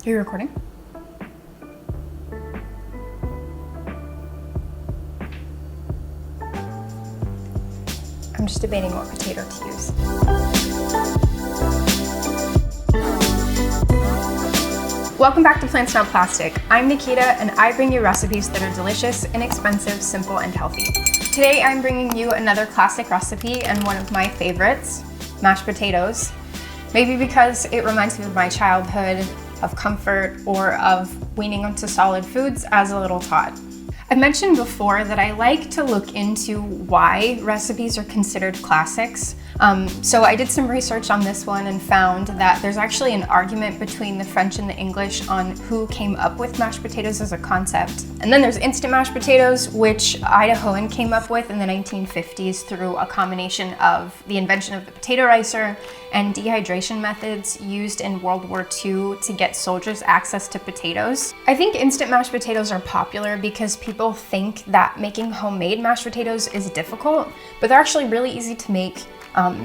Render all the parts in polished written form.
Are you recording? I'm just debating what potato to use. Welcome back to Plants Not Plastic. I'm Nikita and I bring you recipes that are delicious, inexpensive, simple, and healthy. Today I'm bringing you another classic recipe and one of my favorites, mashed potatoes. Maybe because it reminds me of my childhood, of comfort, or of weaning onto solid foods as a little tot. I've mentioned before that I like to look into why recipes are considered classics. So I did some research on this one and found that there's actually an argument between the French and the English on who came up with mashed potatoes as a concept. And then there's instant mashed potatoes, which Idahoan came up with in the 1950s through a combination of the invention of the potato ricer and dehydration methods used in World War II to get soldiers access to potatoes. I think instant mashed potatoes are popular because people think that making homemade mashed potatoes is difficult, but they're actually really easy to make.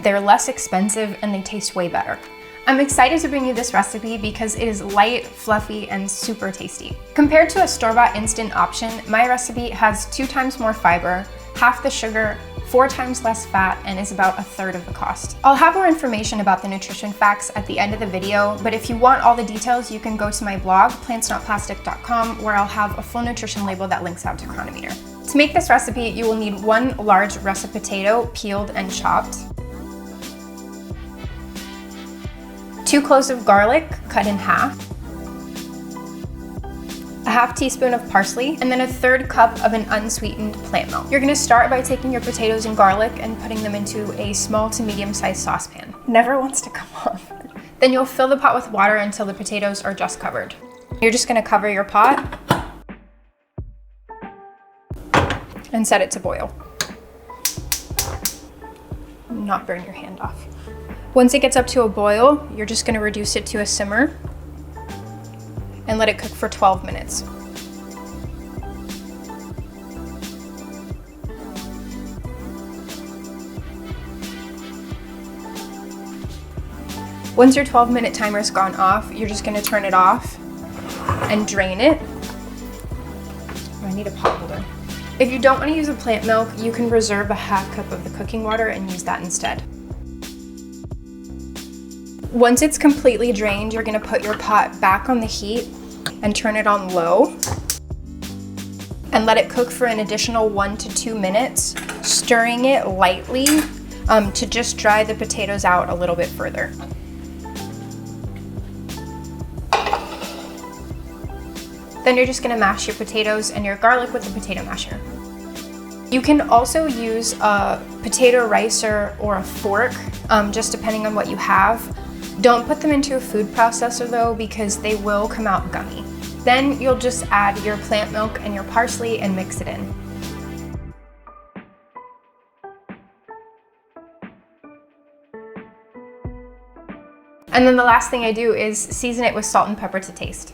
They're less expensive and they taste way better. I'm excited to bring you this recipe because it is light, fluffy, and super tasty. Compared to a store-bought instant option, my recipe has 2 times more fiber, half the sugar, 4 times less fat, and is about 1/3 of the cost. I'll have more information about the nutrition facts at the end of the video, but if you want all the details, you can go to my blog, PlantsNotPlastic.com, where I'll have a full nutrition label that links out to Chronometer. To make this recipe, you will need 1 large russet potato, peeled and chopped, 2 cloves of garlic cut in half, a half teaspoon of parsley, and then 1/3 cup of an unsweetened plant milk. You're gonna start by taking your potatoes and garlic and putting them into a small to medium-sized saucepan. Never wants to come off. Then you'll fill the pot with water until the potatoes are just covered. You're just gonna cover your pot and set it to boil. Not burn your hand off. Once it gets up to a boil, you're just gonna reduce it to a simmer and let it cook for 12 minutes. Once your 12-minute timer's gone off, you're just gonna turn it off and drain it. I need a pot holder. If you don't want to use a plant milk, you can reserve a half cup of the cooking water and use that instead. Once it's completely drained, you're gonna put your pot back on the heat and turn it on low and let it cook for an additional 1 to 2 minutes, stirring it lightly to just dry the potatoes out a little bit further. Then you're just gonna mash your potatoes and your garlic with the potato masher. You can also use a potato ricer or a fork, just depending on what you have. Don't put them into a food processor though, because they will come out gummy. Then you'll just add your plant milk and your parsley and mix it in. And then the last thing I do is season it with salt and pepper to taste.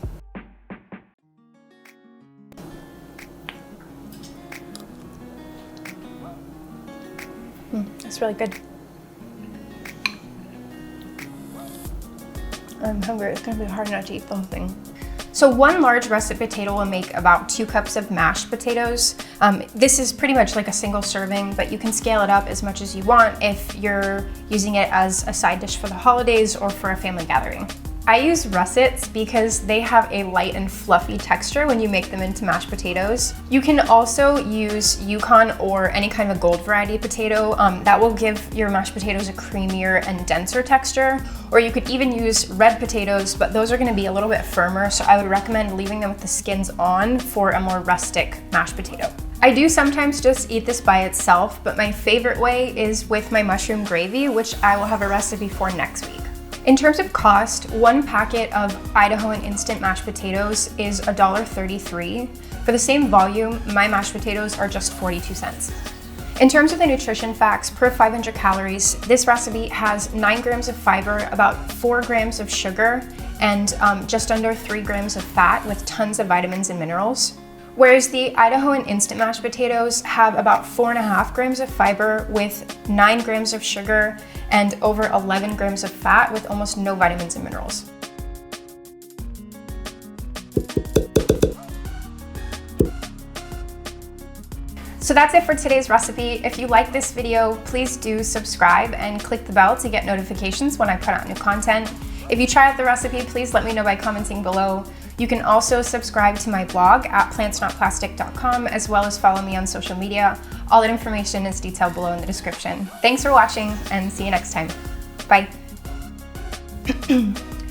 That's really good. I'm hungry. It's gonna be hard not to eat the whole thing. So 1 large russet potato will make about 2 cups of mashed potatoes. This is pretty much like a single serving, but you can scale it up as much as you want if you're using it as a side dish for the holidays or for a family gathering. I use russets because they have a light and fluffy texture when you make them into mashed potatoes. You can also use Yukon or any kind of gold variety potato. That will give your mashed potatoes a creamier and denser texture. Or you could even use red potatoes, but those are gonna be a little bit firmer, so I would recommend leaving them with the skins on for a more rustic mashed potato. I do sometimes just eat this by itself, but my favorite way is with my mushroom gravy, which I will have a recipe for next week. In terms of cost, 1 packet of Idahoan instant mashed potatoes is $1.33. For the same volume, my mashed potatoes are just 42 cents. In terms of the nutrition facts, per 500 calories, this recipe has 9 grams of fiber, about 4 grams of sugar, and just under 3 grams of fat with tons of vitamins and minerals. Whereas the Idahoan instant mashed potatoes have about 4.5 grams of fiber with 9 grams of sugar and over 11 grams of fat with almost no vitamins and minerals. So that's it for today's recipe. If you like this video, please do subscribe and click the bell to get notifications when I put out new content. If you try out the recipe, please let me know by commenting below. You can also subscribe to my blog at PlantsNotPlastic.com, as well as follow me on social media. All that information is detailed below in the description. Thanks for watching, and see you next time. Bye.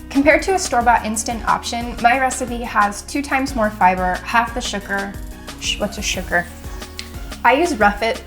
Compared to a store-bought instant option, my recipe has 2 times more fiber, half the sugar. What's a sugar? I use Rough It.